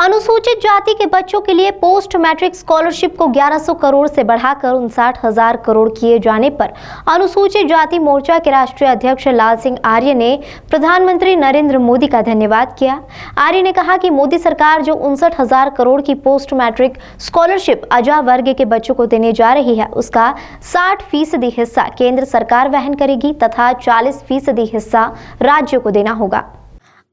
अनुसूचित जाति के बच्चों के लिए पोस्ट मैट्रिक स्कॉलरशिप को 1100 करोड़ से बढ़ाकर 59,000 करोड़ किए जाने पर अनुसूचित जाति मोर्चा के राष्ट्रीय अध्यक्ष लाल सिंह आर्य ने प्रधानमंत्री नरेंद्र मोदी का धन्यवाद किया। आर्य ने कहा कि मोदी सरकार जो 59,000 करोड़ की पोस्ट मैट्रिक स्कॉलरशिप अजा वर्ग के बच्चों को देने जा रही है, उसका 60% हिस्सा केंद्र सरकार वहन करेगी तथा 40% हिस्सा राज्यों को देना होगा।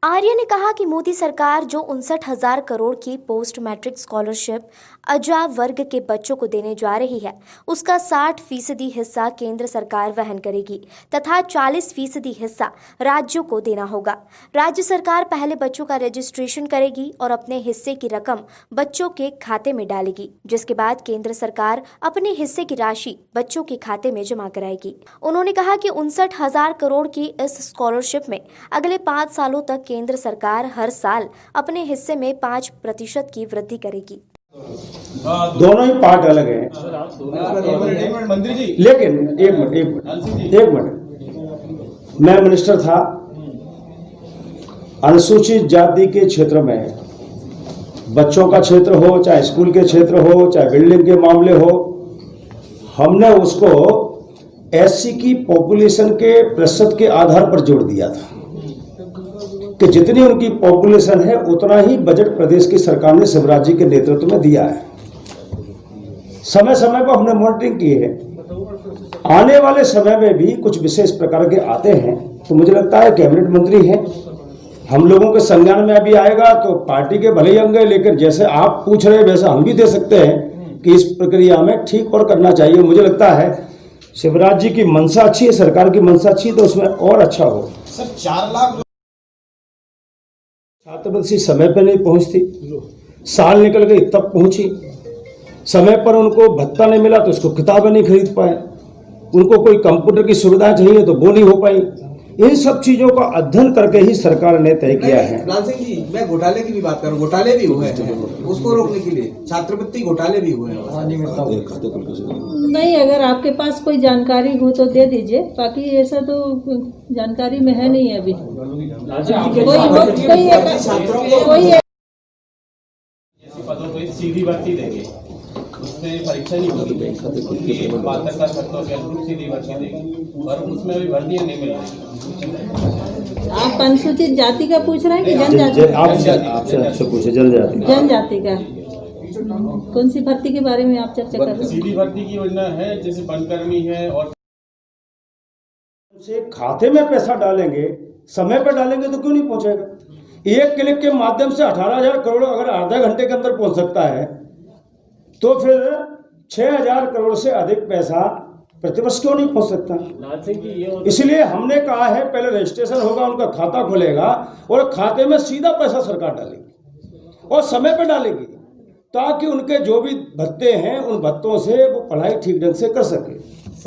आर्य ने कहा कि मोदी सरकार जो 59,000 करोड़ की पोस्ट मैट्रिक स्कॉलरशिप अजा वर्ग के बच्चों को देने जा रही है, उसका 60% हिस्सा केंद्र सरकार वहन करेगी तथा 40% हिस्सा राज्यों को देना होगा। राज्य सरकार पहले बच्चों का रजिस्ट्रेशन करेगी और अपने हिस्से की रकम बच्चों के खाते में डालेगी, जिसके बाद केंद्र सरकार अपने हिस्से की राशि बच्चों के खाते में जमा कराएगी। उन्होंने कहा कि 59,000 करोड़ की इस स्कॉलरशिप में अगले 5 सालों तक केंद्र सरकार हर साल अपने हिस्से में 5% की वृद्धि करेगी। दोनों ही पार्ट अलग हैं, लेकिन एक मिनट मैं मिनिस्टर था। अनुसूचित जाति के क्षेत्र में बच्चों का क्षेत्र हो, चाहे स्कूल के क्षेत्र हो, चाहे बिल्डिंग के मामले हो, हमने उसको एससी की पॉपुलेशन के प्रतिशत के आधार पर जोड़ दिया था कि जितनी उनकी पॉपुलेशन है उतना ही बजट प्रदेश की सरकार ने शिवराज जी के नेतृत्व में दिया है। समय समय पर हमने मॉनिटरिंग की है। आने वाले समय में भी कुछ विशेष प्रकार के आते हैं तो मुझे लगता है कैबिनेट मंत्री हैं, हम लोगों के संज्ञान में अभी आएगा तो पार्टी के भले ही अंग, लेकिन जैसे आप पूछ रहे हैं वैसे हम भी दे सकते हैं कि इस प्रक्रिया में ठीक और करना चाहिए। मुझे लगता है शिवराज जी की मंशा अच्छी है, सरकार की मंशा अच्छी है, तो उसमें और अच्छा हो। सर 4 लाख छात्रवृत्ति समय पर नहीं पहुंचती, साल निकल गई तब पहुंची, समय पर उनको भत्ता नहीं मिला तो उसको किताबें नहीं खरीद पाए, उनको कोई कंप्यूटर की सुविधा चाहिए तो वो नहीं हो पाई। इन सब चीजों का अध्ययन करके ही सरकार ने तय किया है। लाल सिंह जी, मैं घोटाले की भी बात करूं, घोटाले भी हुए हैं, उसको रोकने के लिए छात्रवृत्ति घोटाले भी हुए हैं। नहीं, अगर आपके पास कोई जानकारी हो तो दे दीजिए, बाकी ऐसा तो जानकारी में है नहीं अभी। कोई पदों पर सीधी भर्ती देंगे, उसमें परीक्षा नहीं होगी, पात्रता शर्तों के अनुरूप सीधी भर्ती देंगे और उसमें अभी भर्तियां नहीं मिल रही। आप अनुसूचित जाति का पूछ रहे हैं कि जनजाति? आपसे पूछे जनजाति का कौन सी भर्ती के बारे में आप चर्चा कर रहे हैं? सीधी भर्ती की योजना है, जैसे वनकर्मी है और उसे खाते में पैसा डालेंगे, समय पर डालेंगे तो क्यों नहीं पहुंचेगा। एक क्लिक के माध्यम से 18,000 करोड़ अगर आधा घंटे के अंदर पहुंच सकता है तो फिर 6,000 करोड़ से अधिक पैसा प्रतिवर्ष क्यों नहीं पहुंच सकता। इसलिए हमने कहा है पहले रजिस्ट्रेशन होगा, उनका खाता खुलेगा और खाते में सीधा पैसा सरकार डालेगी और समय पर डालेगी ताकि उनके जो भी भत्ते हैं उन भत्तों से वो पढ़ाई ठीक ढंग से कर सके।